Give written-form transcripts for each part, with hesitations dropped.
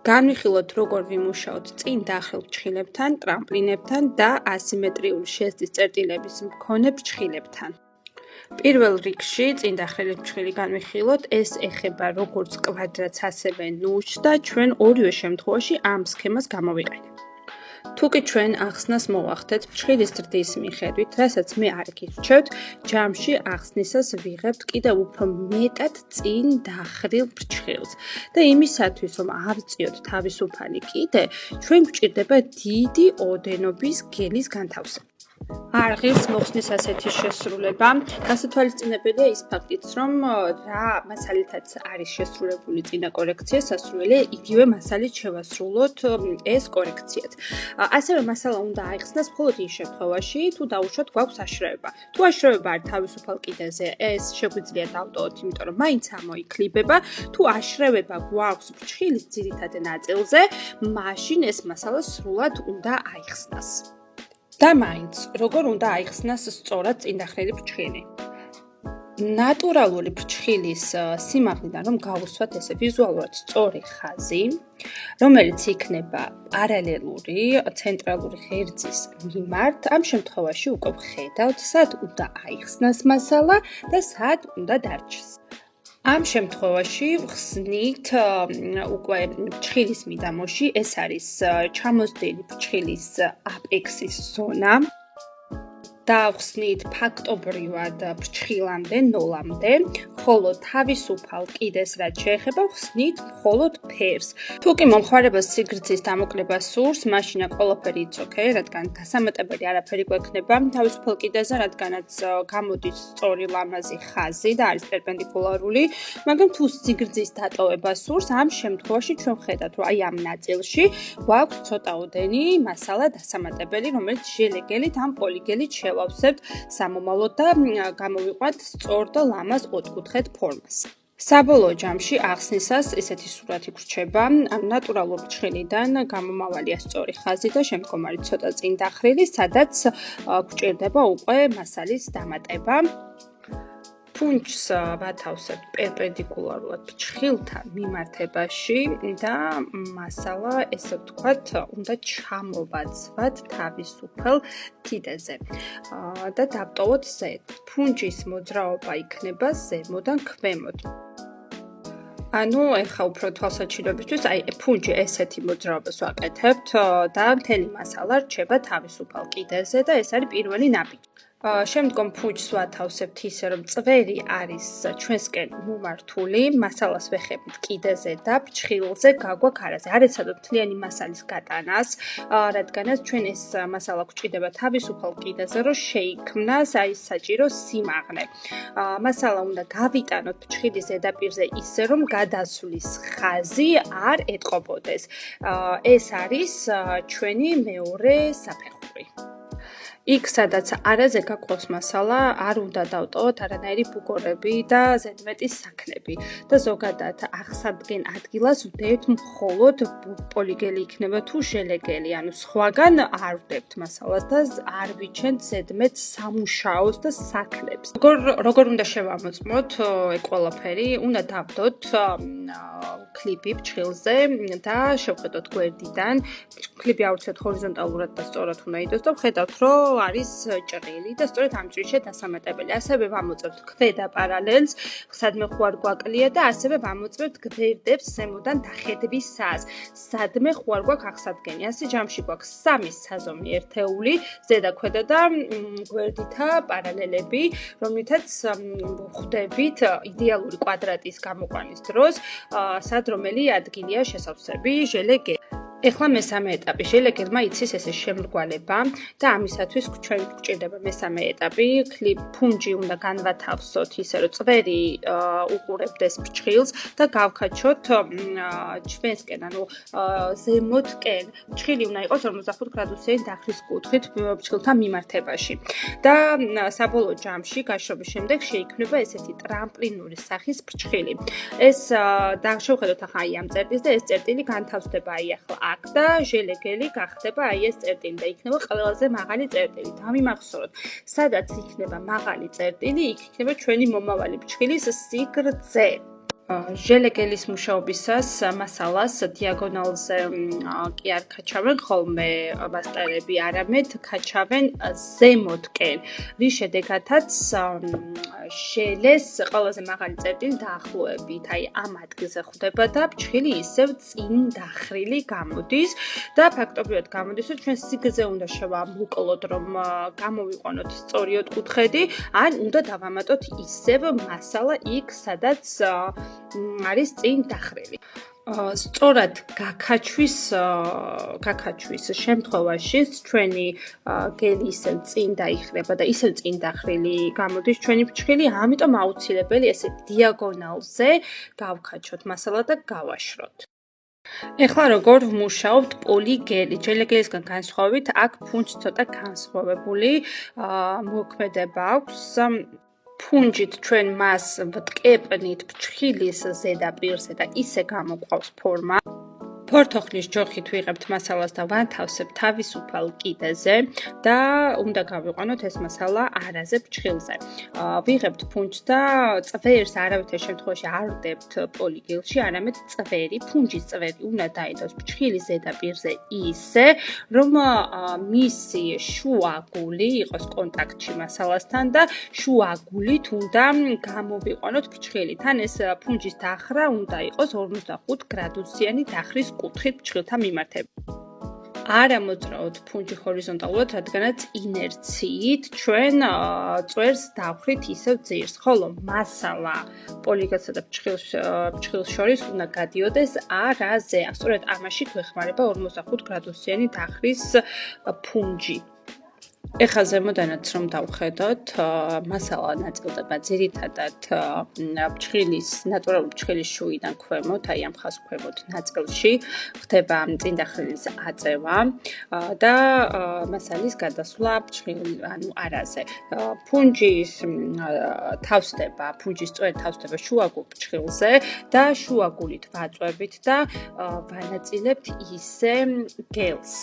განვიხილოთ, როგორ ვიმუშაოთ წინ დახრილ ფრჩხილებთან, ტრამპლინებთან და ასიმეტრიული შესდის წერტილების მქონე ფრჩხილებთან. პირველ რიგში წინ დახრილი ფრჩხილი განვიხილოთ, ეს ეხება როგორც კვადრატს, ასევე ნუშს და ჩვენ ორივე შემთხვევაში ამ სქემას გამოვიყენებთ. თუკი ჩვენ ახსნას მოვახდეთ ფრჩხილის ზრდის მიხედვით, რასაც მე არ გირჩევთ, ჯამში ახსნისას ვიღებთ კიდევ უფრო მეტად წინ დახრილ ფრჩხილს. და იმისათვის, რომ ავწიოთ თავისუფალი კიდე, ჩვენ გვჭირდება დიდი ოდენობის გელის განთავსება. არ ღირს მოხსნის ასეთი შესრულება. გასათვალისწინებელია ის ფაქტიც, რომ რა მასალითაც არის შესრულებული წინა კორექცია სასურველია, იგივე მასალით შევასრულოთ ეს კორექციაც. ასევე მასალა უნდა აიხსნას მხოლოდ იმ შემთხვევაში, თუ დაუშვათ გვაქვს აშრევება. თუ აშრევება არის თავისუფალ კიდეზე, ეს შეგვიძლია დავტოვოთ, იმიტომ რომ მაინც ამოიკლიბება. თუ აშრევება გვაქვს ფრჩხილის ძირითად ნაწილზე, მაშინ ეს მასალა სრულად უნდა აიხსნას. და მაინც, როგორ უნდა აიხსნას სწორად წინდახრილი ფრჩხილი? ნატურალური ფრჩხილის სიმაღლიდან რომ გავუსვათ ესე ვიზუალურად სწორი ხაზი, რომელიც იქნება პარალელური ცენტრალური ღერძის მიმართ, ამ შემთხვევაში უკვე ვხედავთ, სად უნდა აიხსნას მასალა და სად უნდა დარჩეს. ამ შემთხვევაში ვხსნით უკვე ფრჩხილის მიდამოში, ეს არის ჩამოსდილი ფრჩხილის აპექსის ზონა. და ვხსნით ფაქტობრივად ფრჩხილამდე, ნოლამდე, ხოლო თავისუფალ კიდეს რაც შეეხება, ვხსნით მხოლოდ ფერს. თუკი მომხმარებელს სიგრძის დამოკლება სურს, მაშინ ყველაფერი იცოქე, რადგან დასამატებელი არაფერი გვექნება თავისუფალ კიდეზე, რადგანაც გამოდის სწორი ლამაზი ხაზი და არის პერპენდიკულარული, მაგრამ თუ სიგრძის დატოვება სურს, ამ შემთხვევაში ჩვენ ვხედავთ, რომ აი ამ ნაწილში გვაქვს ცოტაოდენი მასალა დასამატებელი, რომელიც ჟელეგელით ან პოლიგელით შევავსებთ სამომავლოდ და გამოვიყვანთ სწორ და ლამაზ ოთხკუთხედ ფორმას. საბოლოო ჯამში ახსნისას ესეთი სურათი გვრჩება, ამ ნატურალურ ფრჩხილიდან გამომავალია სწორი ხაზი და შემდგომ არის ცოტა წინ დახრილი, სადაც გვჭირდება უკვე მასალის დამატება. ფუნჩს ვათავსებთ პერპენდიკულარულად ფრჩხილთან მიმართებაში და მასალა, ესე ვთქვათ, უნდა ჩამოვაცვათ თავისუფალ კიდეზე და დავტოვოთ ზედ. ფუნჯის მოძრაობა იქნება ზემოდან ქვემოთ. ანუ ეხა უფრო თვალსაჩინოებისთვის, აი ფუნჯი ესეთი მოძრაობას ვაკეთებთ და მთელი მასალა რჩება თავისუფალ კიდეზე და ეს არის პირველი ნაბიჯი. შემდგომ ფუნჯს ვათავსებთ ისე, რომ წვერი არის ჩვენსკენ მომართული, მასალას ვეხებით კიდეზე და ფრჩხილზე გაგვაქვს ხარაზე. არ ეცადოთ მთლიანი მასალის გატანას, რადგანაც ჩვენ ეს მასალა გვჭირდება თავისუფალ კიდეზე, რომ შეიქმნას აი საჭირო სიმაღლე. მასალა უნდა გავიტანოთ ფრჩხილის ზედაპირზე ისე, რომ გადასვლის ხაზი არ ეტყობოდეს. ეს არის ჩვენი მეორე საფეხური. იქ, სადაც არაზე გაყავს მასალა, არ უნდა დავტოვოთ არანაირი ბუგორები და ზედმეტი საქნები. და ზოგადად აღსადგენ ადგილას ვდევთ მხოლოდ პოლიგელი იქნება თუ ჟელეგელი, ანუ სხვაგან არ ვდებთ მასალას და არ ვიჩენთ ზედმეტ სამუშაოს და საქნებს. როგორ უნდა შევამოწმოთ ეგ ყველაფერი? უნდა დავდოთ კლიპი ფრჩხილზე და შევხედოთ გვერდიდან. კლიპი აუცილებლად ჰორიზონტალურად და სწორად უნდა იდოს და ვხედავთ, რომ არის ჭრილი და სწორედ ამ ჭრილშია დასამატებელი. ასევე ვამოწევთ ქვედა პარალელს, სადმე ხო არ გვაკლია და ასევე ვამოწევთ გვერდებს ზემოდან დახედვისას. სადმე ხო არ გვაქვს აღსადგენი. ასე ჯამში გვაქვს სამი საზომი ერთეული, ზედა ქვედა და გვერდითა პარალელები, რომლითაც ხვდებით იდეალური კვადრატის გამოყვანის დროს, სად რომელი ადგილია შესავსები ჟელეგელი. ეხლა მესამე ეტაპი. ჟელეგელმა იცის ესე შემრგვალება და ამისათვის ჩვენ გვჭირდება მესამე ეტაპი. ფუნჯი უნდა განვათავსოთ ისე, რომ წვერი უყურებდეს ფრჩხილს და გავქაჩოთ ჩვენსკენ, ანუ ზემოთკენ. ფრჩხილი უნდა იყოს 45 გრადუსიანი დახრის კუთხით ფრჩხილთან მიმართებაში. და საბოლოო ჯამში გაშრობის შემდეგ შეიქმნება ესეთი ტრამპლინური სახის ფრჩხილი. ეს შევხედოთ ახლა აი ამ წერტილს და ეს წერტილი განთავსდება აი ახლა აქ და ჟელეგელი გახდება აი ეს წერტილი და იქნება ყველაზე მაღალი წერტილი. დავიმახსოვროთ, სადაც იქნება მაღალი წერტილი, იქ იქნება ჩვენი მომავალი ფრჩხილის სიგრძე. ჟელე გელის მუშაობისას მასალას დიაგონალზე კი არ ქაჩავენ ხოლმე მასტერები, არამედ ქაჩავენ ზემოთკენ, რის შედეგადაც ჟელეს ყველაზე მაღალი წერტილი დაახლოებით, აი ამ ადგილზე ხვდება და ფრჩხილი ისევ წინ დახრილი გამოდის და ფაქტობრივად გამოდის, რომ ჩვენ სიგრძე უნდა შევამოკლოთ, რომ გამოვიყვანოთ სწორი ოთხკუთხედი, ან უნდა დავამატოთ ისევ მასალა იქ, სადაც არის წინ დახრილი. სწორად გაქაჩვის შემთხვევაში ჩვენი გელი ისევ წინ დაიხრება და ისევ წინ დახრილი გამოდის ჩვენი ფრჩხილი, ამიტომ აუცილებელი ესე დიაგონალზე გავქაჩოთ მასალა და გავაშროთ. ეხლა როგორ ვმუშაობთ პოლიგელი? ჟელე გელისგან განსხვავებით, აქ ფუნჯს ცოტა განსხვავებული მოქმედება აქვს. ფუნჯით ჩვენ მას ვტკეპნით ფრჩხილის ზედაპირზე და ისე გამოყავს ფორმა. ფორთოხლის ჯოხით ვიღებთ მასალას და ვანთავსებთ თავისუფალ კიდეზე და უნდა გავიყვანოთ ეს მასალა არაზე ფრჩხილზე. ვიღებთ ფუნჯს და წვერს არავითარ შემთხვევაში არ ვდებთ პოლიგელში, არამედ წვერი, ფუნჯის წვერი უნდა დაიდოს ფრჩხილის ზედაპირზე ისე, რომ მისი შუა გული იყოს კონტაქტში მასალასთან და შუა გულით უნდა გამოვიყვანოთ ფრჩხილი. თან ეს ფუნჯის დახრა უნდა იყოს 45 გრადუსიანი დახრის კუთხით ფრჩხილთან მიმართებით. არ ამოძრაოთ ფუნჯი ჰორიზონტალურად, რადგანაც ინერციით ჩვენ წვერს დავხრით ისევ ძირს, ხოლო მასალა პოლიგელსა და ფრჩხილს შორის უნდა გადიოდეს არაზე. სწორედ ამაში გვეხმარება 45 გრადუსიანი დახრის ფუნჯი. ეხლა ზემოდანაც რომ დავხედოთ, მასალა ნაწილდება ძირითადად ნატურალური ფრჩხილის შუიდან ქვემოთ, აი ამ ხაზ ქვემოთ ნაწილში ხდება წინ დახრილის აწევა და მასალის გადასვლა ანუ არაზე. ფუნჯის წვერი თავსდება შუაგულ ფრჩხილზე და შუაგულით ვაწვევით და ვანაწილებთ ისე გელს.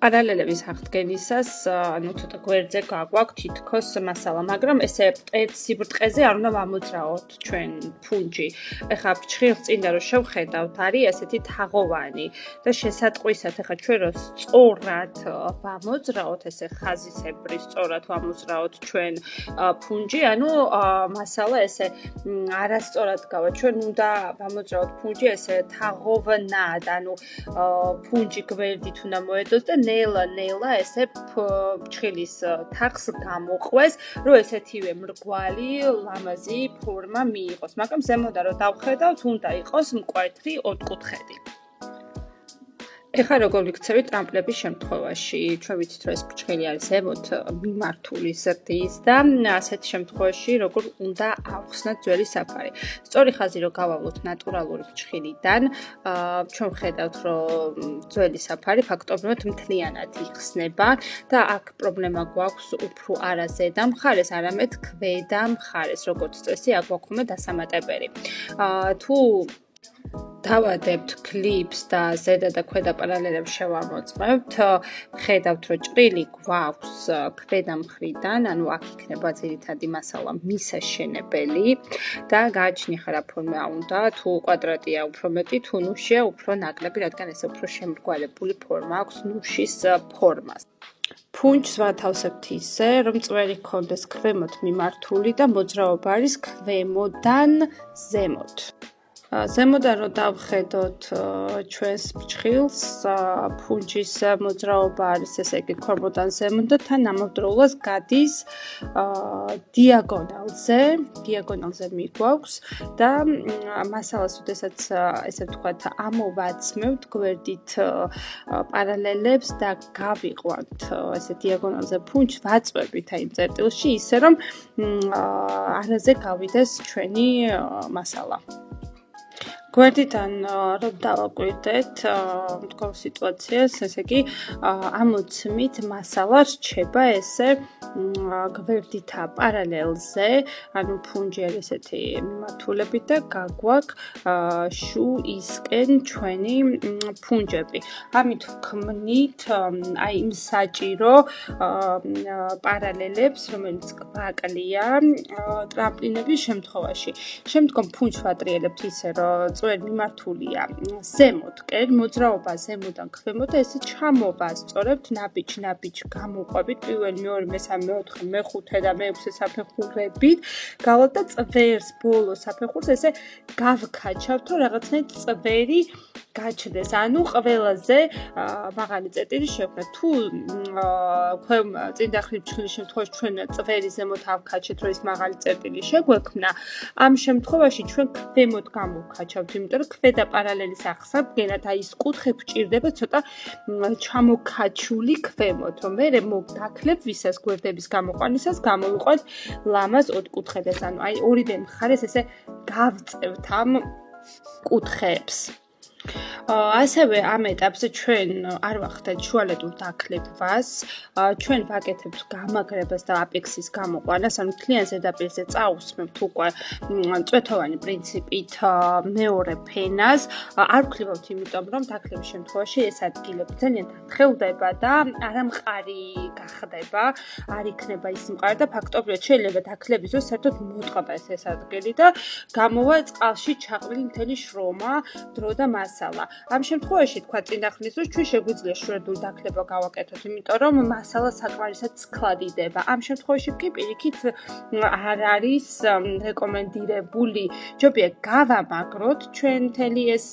პარალელების აღდგენისას, ანუ ცოტა გვერდზე გაგვაქვს თითქოს მასალა, მაგრამ ესე ერთ სიბრტყეზე არ უნდა ვამოძრაოთ ჩვენ ფუნჯი. ეხლა ფრჩხილს წინდა რომ შევხედავთ, არის ასეთი თაღოვანი და შესატყვისად ეხლა ჩვენ რო სწორად ვამოძრაოთ, ესე ხაზისებრი სწორად ვამოძრაოთ ჩვენ ფუნჯი, ანუ მასალა ესე არასწორად გავა. ჩვენ უნდა ვამოძრაოთ ფუნჯი ესე თაღოვნად, ანუ ფუნჯი გვერდით უნდა მოედოს და ნელა ესე ფრჩხილის თაღს გამოყვეს, რომ ესეთივე მრგვალი, ლამაზი ფორმა მიიღოს. მაგრამ ზემოდან რომ დავხედავთ, უნდა იყოს მკვეთრი ოთხკუთხედი. ეხლა როგორ ვიქცევით ტრამპლების შემთხვევაში? ჩვენ ვიცით, რომ ეს ფრჩხილი არის ზემოთ მიმართული ზრდის და ასეთ შემთხვევაში როგორ უნდა ავხსნათ ძველი საფარი. სწორი ხაზი რომ გავავლოთ ნატურალური ფრჩხილიდან, ჩვენ ვხედავთ, რომ ძველი საფარი ფაქტობრივად მთლიანად იხსნება და აქ პრობლემა გვაქვს უფრო არა ზედა მხარეს, არამედ ქვედა მხარეს, როგორც წესი, აქ გვაქვს დასამატებელი. თუ დავადებთ კლიპს და ზედა და ქვედა პარალელებს შევამოწმებთ, ხედავთ, რომ ჭრილი გვაქვს ქვედა მხრიდან, ანუ აქ იქნება ძირითადი მასალა მისაშენებელი და გააჩნია რა ფორმა უნდა, თუ კვადრატია უფრო მეტი, თუ ნუშია უფრო ნაკლები, რადგან ეს უფრო შემრგვალებული ფორმა აქვს ნუშის ფორმას. ფუნჯს ვათავსებთ ისე, რომ წვერი გქონდეს ქვემოთ მიმართული და მოძრაობა არის ქვემოდან ზემოთ. ზემოდან რომ დავხედოთ ჩვენს ფრჩხილს, ფუნჯის მოძრაობა არის ესე იგი ქვემოდან ზემოთ და თან ამავდროულად გადის დიაგონალზე მიგვაქვს და მასალას უდესაც ესე ვთქვათ ამოვაცმევთ გვერდით პარალელებს და გავიყვანთ ესე დიაგონალზე ფუნჯს ვაწვევით აი წერტილში ისე რომ არაზე გავიდეს ჩვენი მასალა. გვერდიდან რომ დავაკვირდეთ მდგომ სიტუაციას, ესე იგი ამოცმით მასალა რჩება ესე გვერდითა პარალელზე, ანუ ფუნჯერ ესეთი მიმართულებით და გაგვაქვს შუისკენ ჩვენი ფუნჯები. ამით ვქმნით აი იმ საჭირო პარალელებს, რომელიც გვაკლია ტრამპლინების შემთხვევაში. შემდგომ ფუნჯს ვატრიელებთ ისე, რომ წვერი მიმართულია ზემოთკენ, მოძრაობა ზემოდან ქვემოთ და ესე ჩამოვა სწორებთ ნაბიჯ გამოყვებით პირველი, მეორე, მესამე, მეოთხე, მეხუთე და მეექვსე საფეხურებით. გავალთ და წვერს ბოლო საფეხურს ესე გავქაჩავთ, რომ რაღაცნაირად წვერი გაჩნდეს. ანუ ყველაზე მაღალი წერტილი შევქმნათ. თუ წინ დახრილი ჩხილის შემთხვევაში ჩვენ წვერი ზემოთ ავქაჩეთ, რომ ის მაღალი წერტილი შეგვექმნა, ამ შემთხვევაში ჩვენ ქვემოთ გამოვქაჩავთ, იმიტომ რომ ქვედა პარალელის ახსნა გენათ აი ის კუთხე გვჭირდება ცოტა ჩამოქაჩული ქვემოთ, რომ მე მოგდაკლებ ვისას გვერდების გამოყვანისას გამოვიყვანთ ლამაზ ოთხკუთხედას, ანუ აი ორივე მხარეს ესე გავწევთ ამ კუთხეებს. ასევე ამ ეტაპზე ჩვენ არ ვახდეთ შუალედურ დაქლებვას, ჩვენ ვაკეთებთ გამაგრებას და აპექსის გამოყვანას, ანუ მთლიან ზედაპირზე წაუსმებთ უკვე წვეთოვანი პრინციპით მეორე ფენას. არ ვქლებავთ იმიტომ, რომ დაქლების შემთხვევაში ეს ადგილები ძალიან დათხელდება და არამყარი გახდება, არ იქნება ის მყარი და ფაქტობრივად შეიძლება დაქლების დროს საერთოდ მოტყდეს ეს ადგილი და გამოვა წყალში ჩაყრილი მთელი შრომა, დრო და მასალა. ამ შემთხვევაში თქვა წინ დახრის დროს ჩვენ შეგვიძლია შუალედური დაქლება გავაკეთოთ, იმიტომ რომ მასალა საკმარისად ცქლადიდება. ამ შემთხვევაში კი პირიქით არ არის რეკომენდირებული. ჯობია გავამაგროთ ჩვენ მთელი ეს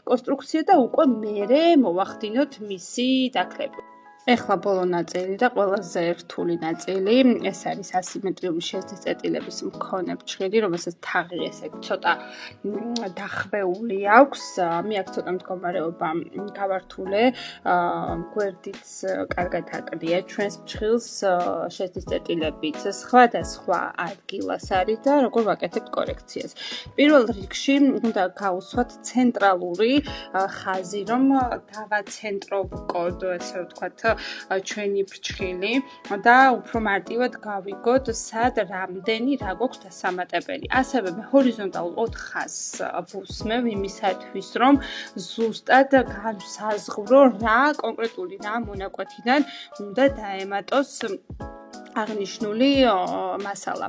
კონსტრუქცია და უკვე მერე მოვახდინოთ მისი დაქლება. ეხლა ბოლო ნაწილი და ყველაზე რთული ნაწილი, ეს არის ასიმეტრიული შეზნის წერტილების მქონე ფრჩხილი, რომელსაც თაღი ესე ცოტა დახვეული აქვს. მე აქ ცოტა მდგომარეობა გავართულე, გვერდიც კარგად აკლია ჩვენს ფრჩხილს შეზნის წერტილებით. სხვადასხვა ადგილას არის და როგორ ვაკეთებთ კორექციას. პირველ რიგში უნდა გავუსვათ ცენტრალური ხაზი, რომ დავაცენტროვკოთ, ესე ვთქვათ, ჩვენი ფრჩხილი და უფრო მარტივად გავიგოთ, სად რამდენი რა გვაქვს დასამატებელი. ასევე მე ჰორიზონტალურ 4 ხაზს ვუსმევ იმისათვის, რომ ზუსტად განსაზღვრო რა კონკრეტული რა მონაკვეთიდან უნდა დაემატოს აღნიშნული მასალა.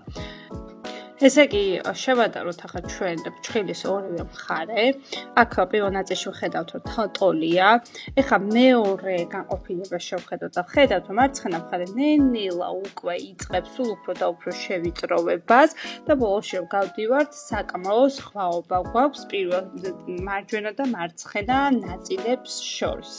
ესე იგი, შევადაროთ ახლა ჩვენ ფრჩხილის ორივე მხარე. აქ პირველ ნაწილში ვხედავთ, რომ თოლია. ეხლა მეორე განყოფილება შევხედოთ და ვხედავთ, რომ მარცხენა მხარე ნელ-ნელა უკვე იწყებს სულ უფრო და უფრო შევიწროვებას და ბოლოში გავდივართ, საკმაო სხვაობა გვაქვს პირველ მარჯვენა და მარცხენა ნაწილებს შორის.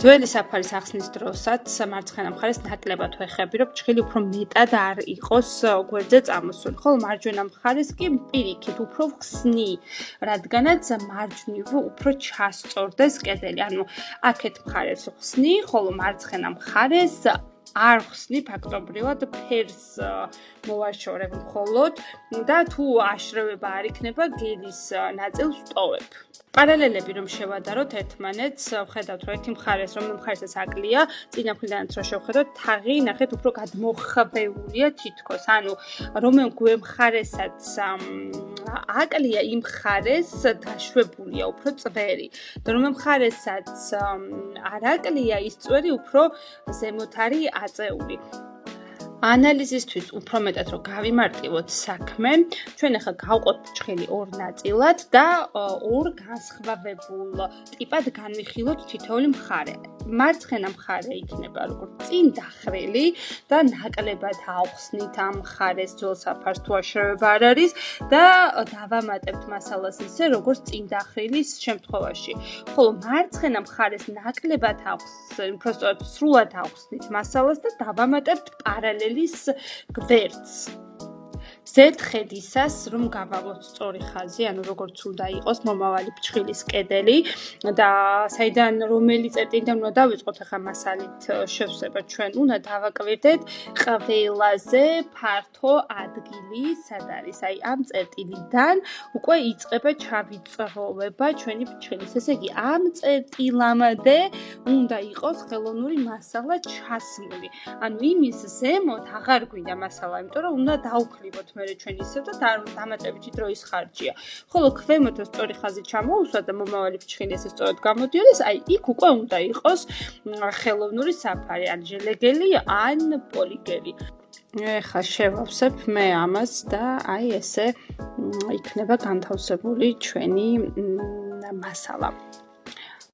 ძველი საფარის ახსნის დროსაც მარცხენა მხარეს ნაკლებად ვეხები, რომ ფრჩხილი უფრო მეტად არ იყოს გვერდზე წამოსული, ხოლო მარჯვენა მხარეს კი პირიქით უფრო ვხსნი, რადგანაც მარჯვნივ უფრო ჩასწორდეს კედელი. ანუ აქეთ მხარეს ვხსნი, ხოლო მარცხენა მხარეს არ ვხსნი ფაქტობრივად ფერს მოვაშორებ მხოლოდ და თუ აშრევება არ იქნება, გელის ნაწილს ვტოვებ. პარალელები რომ შევადაროთ ერთმანეთს, ვხედავთ, რომ ერთი მხარეს, რომ მხარესაც აკლია, წინა მხრიდანაც რომ შევხედოთ, თაღი ნახეთ უფრო გადმოხვეულია თითქოს. ანუ რომელგვე მხარესაც აკლია, იმ მხარეს დაშვებულია უფრო წვერი. და რომელ მხარესაც არ აკლია, ის წვერი უფრო ზემოთ არის აწეული. ანალიზისთვის უფრო მეტად რომ გავიმარტივოთ საქმე, ჩვენ ახლა გავყოთ ფრჩხილი ორ ნაწილად და ორ განსხვავებულ ტიპად განვიხილოთ თითოეული მხარე. მარცხენა მხარე იქნება როგორც წინ დახრილი და ნაკლებად ავხსნით ამ მხარეს ძველ საფარს თუ აშრევება არ არის და დავამატებთ მასალას ისე როგორც წინ დახრილის შემთხვევაში. ხოლო მარცხენა მხარეს ნაკლებად უბრალოდ სრულად ავხსნით მასალას და დავამატებთ პარალელის გვერდს. ზედხედისას რომ გავალოთ სწორი ხაზი, ანუ როგორც უნდა იყოს მომავალი ფრჩხილის კედელი და საიდან რომელი წერტილიდან უნდა დავიწყოთ ახლა მასალით შევსება ჩვენ უნდა დავაკვირდეთ ყველაზე ფართო ადგილი სად არის. აი ამ წერტილიდან უკვე იწყება ჩავიწროვება ჩვენი ფრჩხილის. ესე იგი ამ წერტილამდე უნდა იყოს ხელოვნური მასალა ჩასმული. ანუ იმის ზემოთ აღარ გვინდა მასალა, იმიტომ რომ უნდა დაუქნიბოთ მერე ჩვენ ისევ და დამატებითი დროის ხარჯია. ხოლო ქვემოთ სწორი ხაზი ჩამოუსვათ და მომავალი ფრჩხილი ესე სწორად გამოდიოდეს, აი იქ უკვე უნდა იყოს ხელოვნური საფარი, ან ჟელეგელი, ან პოლიგელი. ეხლა შევავსებ მე ამას და აი ესე იქნება განთავსებული ჩვენი მასალა.